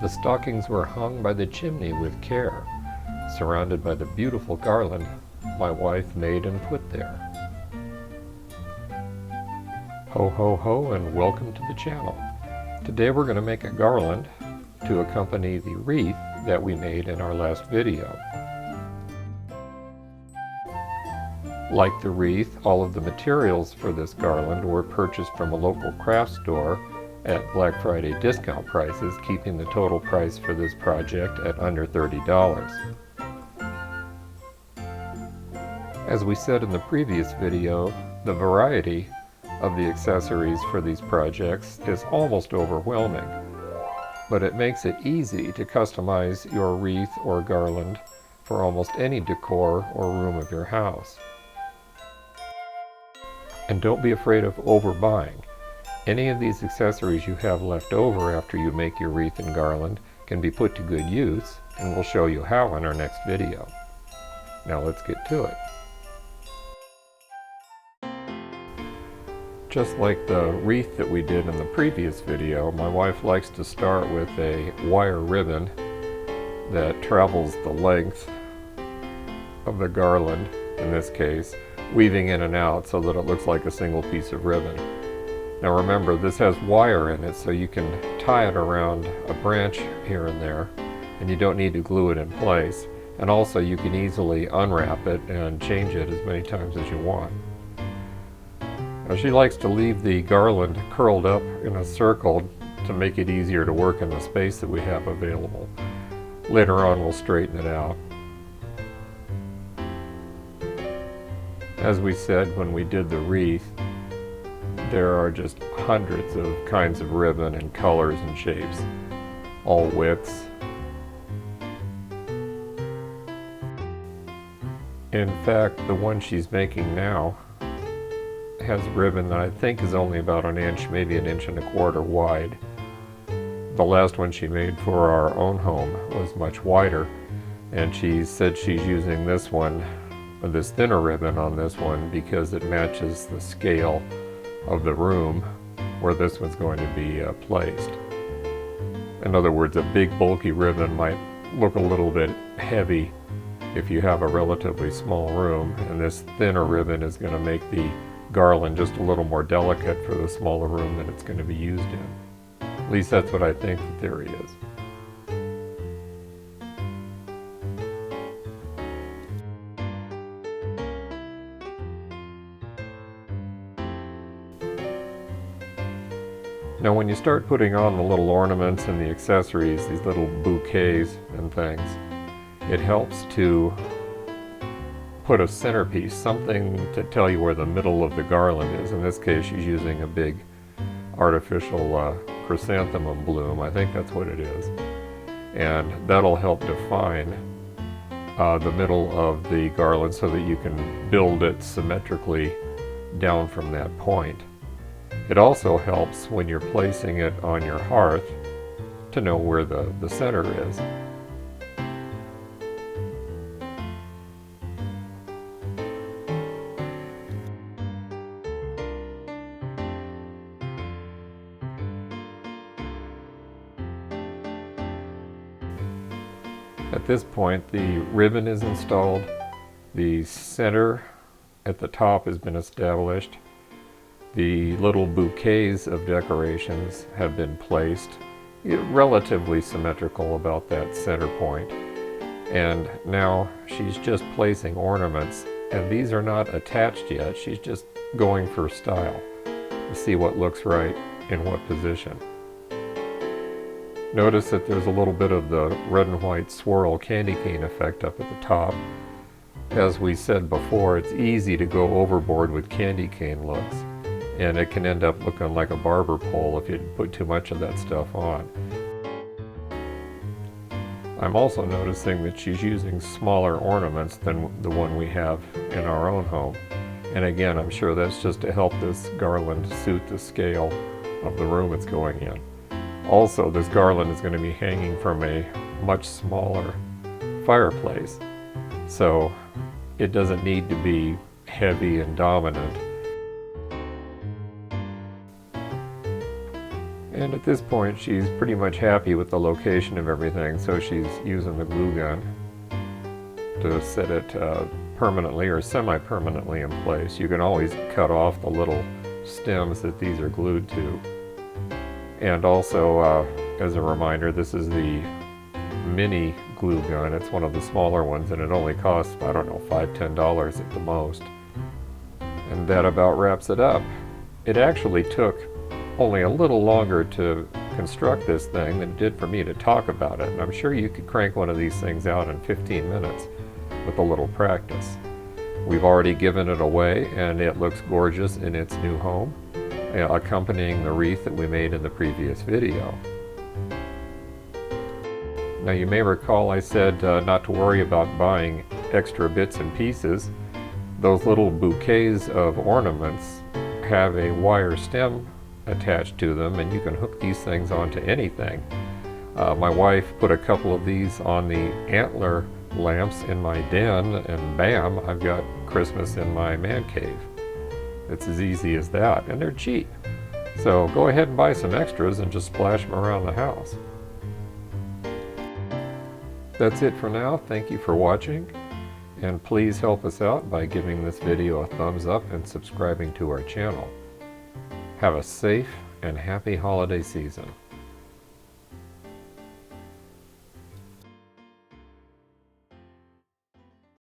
The stockings were hung by the chimney with care, surrounded by the beautiful garland my wife made and put there. Ho ho ho, and welcome to the channel. Today we're going to make a garland to accompany the wreath that we made in our last video. Like the wreath, all of the materials for this garland were purchased from a local craft store at Black Friday discount prices, keeping the total price for this project at under $30. As we said in the previous video, the variety of the accessories for these projects is almost overwhelming, but it makes it easy to customize your wreath or garland for almost any decor or room of your house. And don't be afraid of overbuying. Any of these accessories you have left over after you make your wreath and garland can be put to good use, and we'll show you how in our next video. Now let's get to it. Just like the wreath that we did in the previous video, my wife likes to start with a wire ribbon that travels the length of the garland, in this case, weaving in and out so that it looks like a single piece of ribbon. Now remember, this has wire in it, so you can tie it around a branch here and there, and you don't need to glue it in place. And also you can easily unwrap it and change it as many times as you want. Now she likes to leave the garland curled up in a circle to make it easier to work in the space that we have available. Later on we'll straighten it out. As we said when we did the wreath, there are just hundreds of kinds of ribbon and colors and shapes, all widths. In fact, the one she's making now has ribbon that I think is only about an inch, maybe an inch and a quarter wide. The last one she made for our own home was much wider, and she said she's using this one, this thinner ribbon on this one, because it matches the scale of the room where this one's going to be placed. In other words, a big bulky ribbon might look a little bit heavy if you have a relatively small room, and this thinner ribbon is going to make the garland just a little more delicate for the smaller room that it's going to be used in. At least that's what I think the theory is. Now when you start putting on the little ornaments and the accessories, these little bouquets and things, it helps to put a centerpiece, something to tell you where the middle of the garland is. In this case she's using a big artificial chrysanthemum bloom. I think that's what it is. And that'll help define the middle of the garland so that you can build it symmetrically down from that point. It also helps when you're placing it on your hearth to know where the center is. At this point, the ribbon is installed, the center at the top has been established, the little bouquets of decorations have been placed, relatively symmetrical about that center point. And now she's just placing ornaments, and these are not attached yet. She's just going for style to see what looks right in what position. Notice that there's a little bit of the red and white swirl candy cane effect up at the top. As we said before, it's easy to go overboard with candy cane looks, and it can end up looking like a barber pole if you put too much of that stuff on. I'm also noticing that she's using smaller ornaments than the one we have in our own home. And again, I'm sure that's just to help this garland suit the scale of the room it's going in. Also, this garland is going to be hanging from a much smaller fireplace, so it doesn't need to be heavy and dominant. And at this point, she's pretty much happy with the location of everything, so she's using the glue gun to set it permanently or semi-permanently in place. You can always cut off the little stems that these are glued to. And also, as a reminder, this is the mini glue gun. It's one of the smaller ones, and it only costs, I don't know, $5, $10 at the most. And that about wraps it up. It actually took only a little longer to construct this thing than it did for me to talk about it. And I'm sure you could crank one of these things out in 15 minutes with a little practice. We've already given it away, and it looks gorgeous in its new home, accompanying the wreath that we made in the previous video. Now, you may recall I said not to worry about buying extra bits and pieces. Those little bouquets of ornaments have a wire stem attached to them, and you can hook these things onto anything. My wife put a couple of these on the antler lamps in my den, and bam, I've got Christmas in my man cave. It's as easy as that, and they're cheap. So go ahead and buy some extras and just splash them around the house. That's it for now. Thank you for watching, and please help us out by giving this video a thumbs up and subscribing to our channel. Have a safe and happy holiday season.